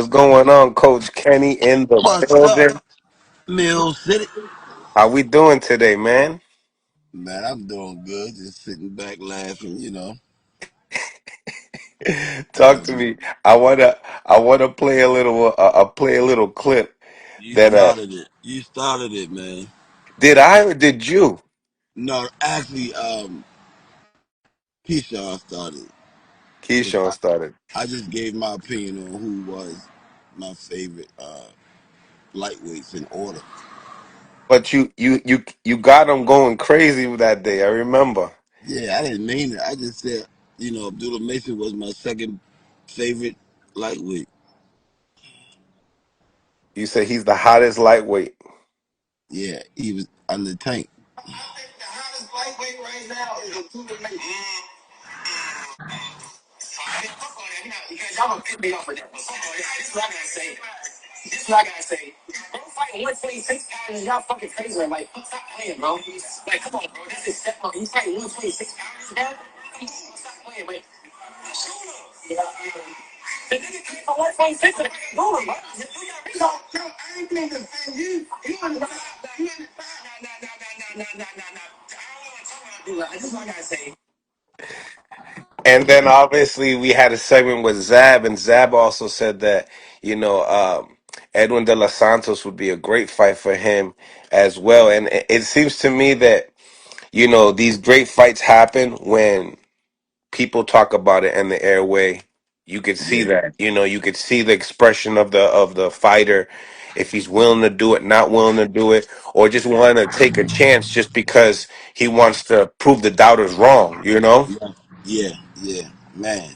What's going on, Coach Kenny in the What's up, building? Mill City? How we doing today, man? Man, I'm doing good. Just sitting back laughing. Talk to Um, me. I wanna play a little play a little clip you that started it. You started it, man. did I or did you? No, actually, Keyshawn started it. Because Keyshawn started. I just gave my opinion on who was my favorite lightweights in order. But you got him going crazy that day. I remember. Yeah, I didn't mean it. I just said, Abdullah Mason was my second favorite lightweight. You said he's the hottest lightweight. Yeah, he was on the tank. I think the hottest lightweight right now is Abdullah Mason. Fuck all that. Y'all gonna pick me off of that. But fuck all that. This is what I gotta say. This is what I gotta say. Bro, fighting 126 pounds, y'all fucking crazy. Like, stop playing, bro. Like, come on, bro. That's his step up. He's fighting 126 pounds, bro. Come on, stop playing, man. The nigga came from 126 and do him, bro. You do your research. No, I ain't gonna defend you. You on the side. You on the side. Nah. I don't wanna talk about Abdullah. This is what I gotta say. And then obviously we had a segment with Zab, and Zab also said that Edwin De Los Santos would be a great fight for him as well. And it seems to me that these great fights happen when people talk about it in the airway. You could see Yeah. that. You could see the expression of the fighter, if he's willing to do it, not willing to do it, or just willing to take a chance just because he wants to prove the doubters wrong. Yeah, man.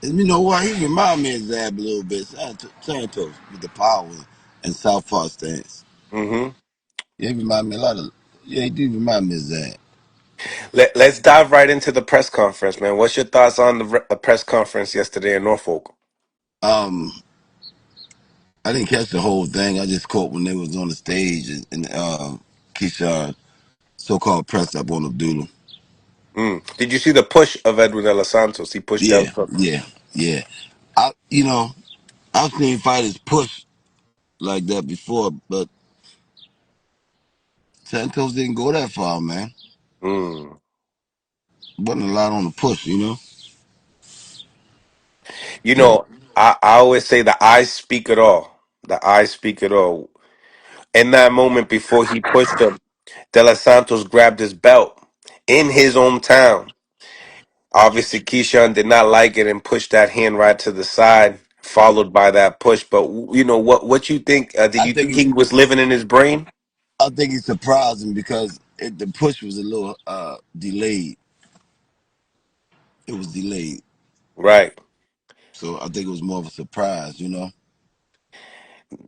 And you know what? He remind me of Zab a little bit. Santos with the power and southpaw stance. Hmm. Yeah, he remind me a lot of. Yeah, he do remind me of Zab. Let's dive right into the press conference, man. What's your thoughts on the press conference yesterday in Norfolk? Um, I didn't catch the whole thing. I just caught when they was on the stage and Keyshawn so-called press up on Abdullah. Did you see the push of Edwin De Los Santos? He pushed Yeah, Del Cook. yeah. I've seen fighters push like that before, but Santos didn't go that far, man. Mm. Wasn't a lot on the push. You So know, I always say the eyes speak it all. The eyes speak it all. In that moment before he pushed him, De Los Santos grabbed his belt in his hometown. Obviously, Keyshawn did not like it and pushed that hand right to the side, followed by that push. But what you think? Did I you think think he was living in his brain? I think he surprised him because the push was a little delayed. It was delayed, Right. so I think it was more of a surprise.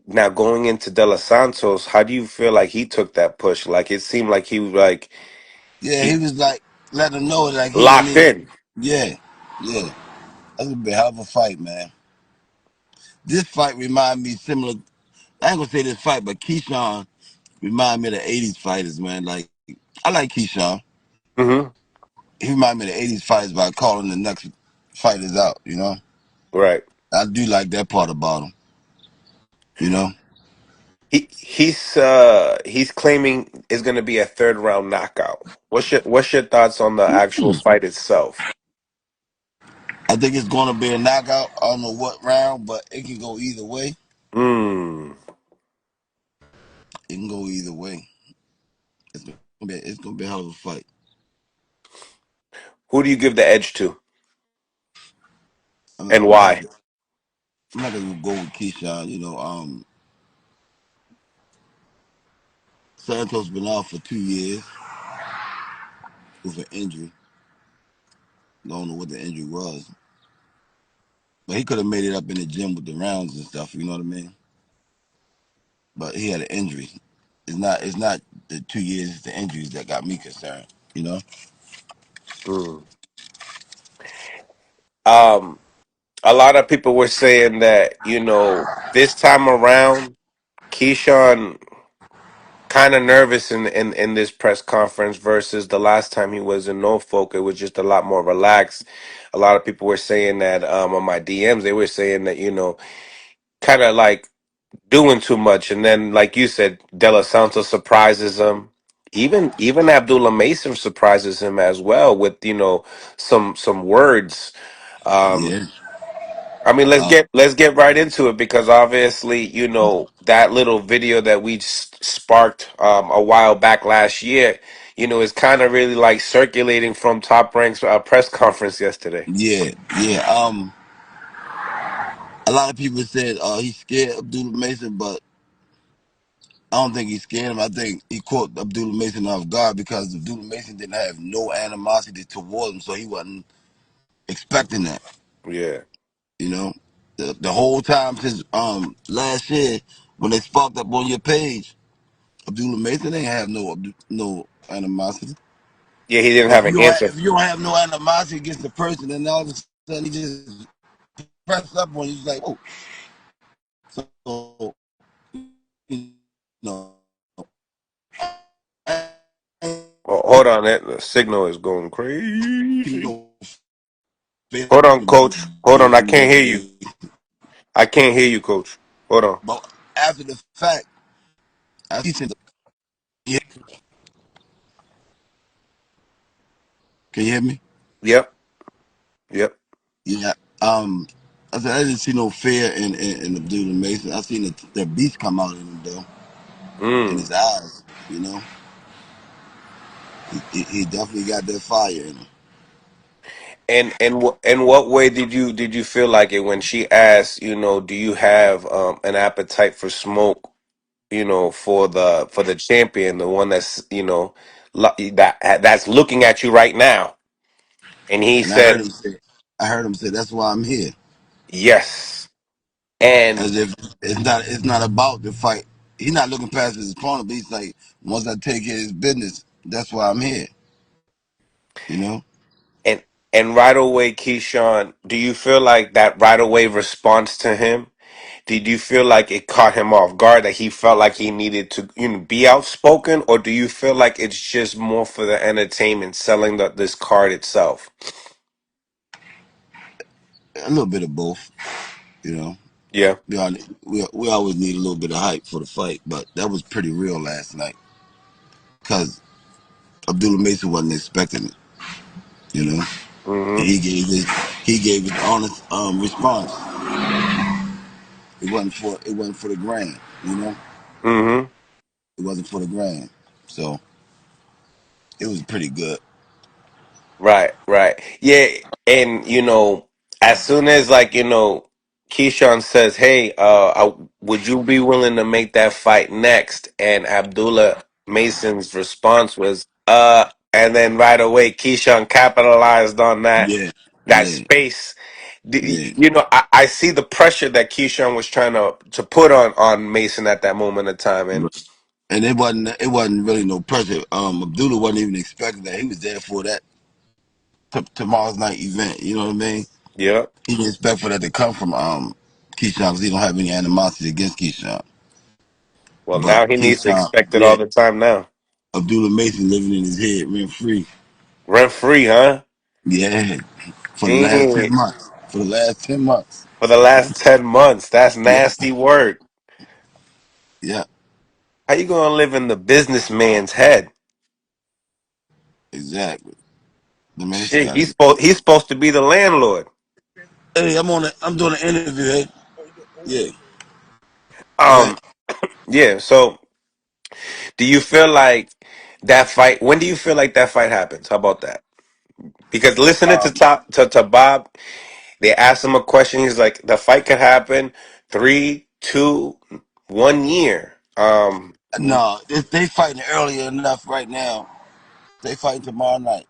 Now going into De Los Santos, how do you feel like he took that push? Like it seemed like he was like Yeah, he he was like letting him know like he ain't locked it. in. Yeah, yeah. That's gonna be a hell of a fight, man. This fight remind me similar. I ain't gonna say this fight, but Keyshawn remind me of the '80s fighters, man. Like I like Keyshawn. Hmm. He remind me of the '80s fighters by calling the next fighters out. Right. I do like that part about him. You know. He's claiming it's going to be a third round knockout. What's your thoughts on the actual fight itself? I think it's going to be a knockout. I don't know what round, but it can go either way. Mm. It can go either way. It's gonna be a hell of a fight. Who do you give the edge to, I'm not, and I'm not, why? gonna, I'm not gonna go with Keyshawn. Santos been off for 2 years with an injury. Don't know what the injury was, but he could have made it up in the gym with the rounds and stuff. You know what I mean? But he had an injury. It's not the 2 years. It's the injuries that got me concerned. You know? Mm. Um, a lot of people were saying that this time around, Keyshawn kind of nervous in this press conference versus the last time he was in Norfolk. It was just a lot more relaxed. A lot of people were saying that on my DMs, they were saying that kind of like doing too much, and then like you said, De La Santos surprises him. Even Abdullah Mason surprises him as well with some words. Um, Yeah. I mean, Uh, let's get right into it because obviously, that little video that we sparked a while back last year, is kind of really like circulating from Top Rank's press conference yesterday. yeah, yeah. A lot of people said he's scared Abdullah Mason, but I don't think he scared him. I think he caught Abdullah Mason off guard because Abdullah Mason didn't have no animosity towards him, so he wasn't expecting that. Yeah, You know, the whole time since last year when they sparked up on your page, Abdullah Mason ain't have no animosity. yeah, he didn't But have an answer. if you don't have no animosity against the person, then all of a sudden he just press up on you, he's like, oh, so you know, I Oh, hold on, that the signal is going you crazy. know, fair Hold on, Coach. Hold on, I can't hear you. Mason. I can't hear you, Coach. Hold on. But after the fact, he said, yeah, can you hear me? Yep, yep. Yeah. I said I didn't see no fear in Abdullah Mason. I seen the beast come out in him though, in Mm. his eyes. You know, he definitely got that fire in him. And in what way did you feel like it when she asked, do you have an appetite for smoke, for the champion, the one that's that's looking at you right now, and he And said I heard him say, that's why I'm here. yes, and As if it's not about the fight. He's not looking past his opponent, but he's like, once I take care of his business, that's why I'm here. You know? and and right away, Keyshawn, do you feel like that right away response to him? Did you feel like it caught him off guard that he felt like he needed to be outspoken, or do you feel like it's just more for the entertainment, selling this card itself? A little bit of both, you know. Yeah. We always need a little bit of hype for the fight, but that was pretty real last night because Abdullah Mason wasn't expecting it, you know. And Mm-hmm. he gave his honest response. It wasn't for the grand, you know. Mm-hmm. It wasn't for the grand, so it was pretty good. Right, right. Yeah, and as soon as like, Keyshawn says, "Hey, would you be willing to make that fight next?" And Abdullah Mason's response was, and then right away Keyshawn capitalized on Yeah, that yeah, space. yeah. I see the pressure that Keyshawn was trying to put on Mason at that moment of time, and And it wasn't really no pressure. Abdullah wasn't even expecting that. He was there for that tomorrow's night event. You know what I mean? yeah. He didn't expect for that to come from Keyshawn because he don't have any animosity against Keyshawn. Well, But now he needs to Keyshawn, expect it all yeah, the time now. Abdullah Mason living in his head rent free. Rent free, huh? Yeah, for the last Mm, 10 months. For the last 10 months. for the last 10 months. That's Yeah, nasty work. yeah, How you gonna live in the businessman's head? exactly. The man Shit, said, he's supposed to be the landlord. "Hey, I'm doing an interview. Hey, yeah, go ahead." Um, yeah. So, do you feel like that fight? When do you feel like that fight happens? How about that? Because listening to Um, Bob, they asked him a question. He's like, the fight could happen 3, 2, 1 year. no, they fighting earlier enough right now. They fighting tomorrow night.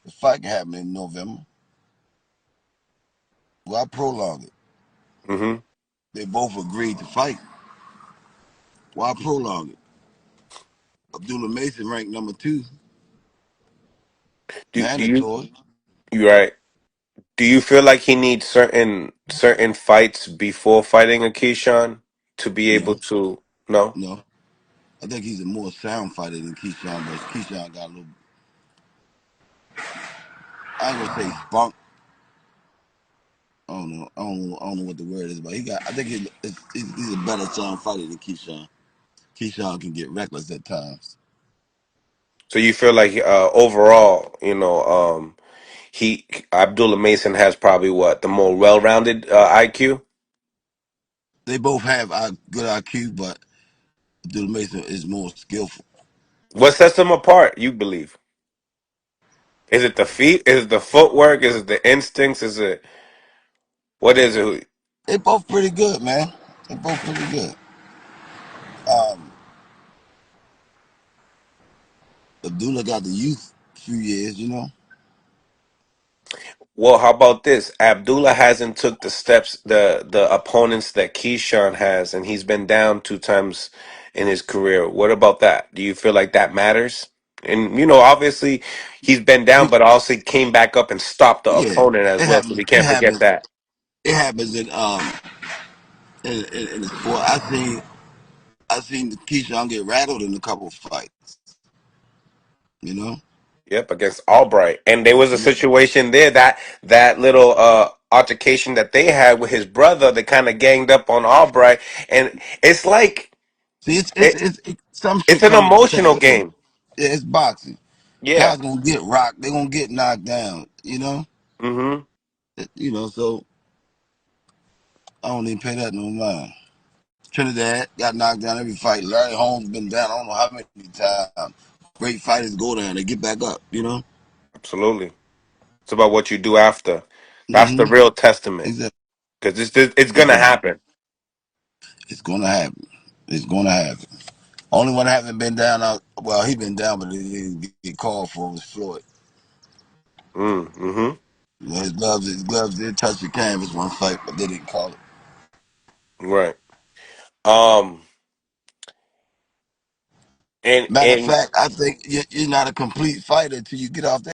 The fight can happen in November. Why prolong it? hmm They both agreed to fight. Why prolong it? Abdullah Mason ranked number 2, do you mandatory. you right? Do you feel like he needs certain fights before fighting a Keyshawn to be able No, to? No. no. I think he's a more sound fighter than Keyshawn, but Keyshawn got a little. I ain't gonna say spunk. I don't know what the word is, but he got. I think he's a better sound fighter than Keyshawn. Keyshawn can get reckless at times. So you feel like overall, he Abdullah Mason has probably what the more well-rounded IQ. They both have good IQ, but Abdullah Mason is more skillful. What sets them apart? You believe? Is it the feet? Is it the footwork? Is it the instincts? Is it what is it? They both pretty good, man. They both pretty good. Um, Abdullah got the youth few years, you know. Well, how about this? Abdullah hasn't took the steps the opponents that Keyshawn has, and he's been down 2 times in his career. What about that? Do you feel like that matters? And obviously he's been down, Be- but also came back up and stopped the Yeah, opponent as it well. So happens. we It can't forget happens. that. It happens in the sport. I seen Keyshawn get rattled in a couple of fights. You know. Yep, against Albright, and there was a Yeah. situation there that little altercation that they had with his brother that kind of ganged up on Albright, and it's like See, it, some it's shit an come with the emotional territory. game. Yeah, it's boxing. Yeah. Guys gonna get rocked. They gonna get knocked down. You know. Mm-hmm. You know. So I don't even pay that no mind. Trinidad got knocked down every fight. Larry Holmes been down I don't know how many times. Great fighters go down, they get back up, you know? Absolutely. It's about what you do after. That's the Mm-hmm. real testament. Exactly. Because it's gonna Exactly. happen. It's gonna happen. It's gonna happen. Only one I haven't been down well, he been down, but he didn't get called for was Floyd. Mm-hmm. You know, his gloves did touch the canvas one fight, but they didn't call it. Right. Um. And Matter of and fact, I think you're not a complete fighter until you get off that.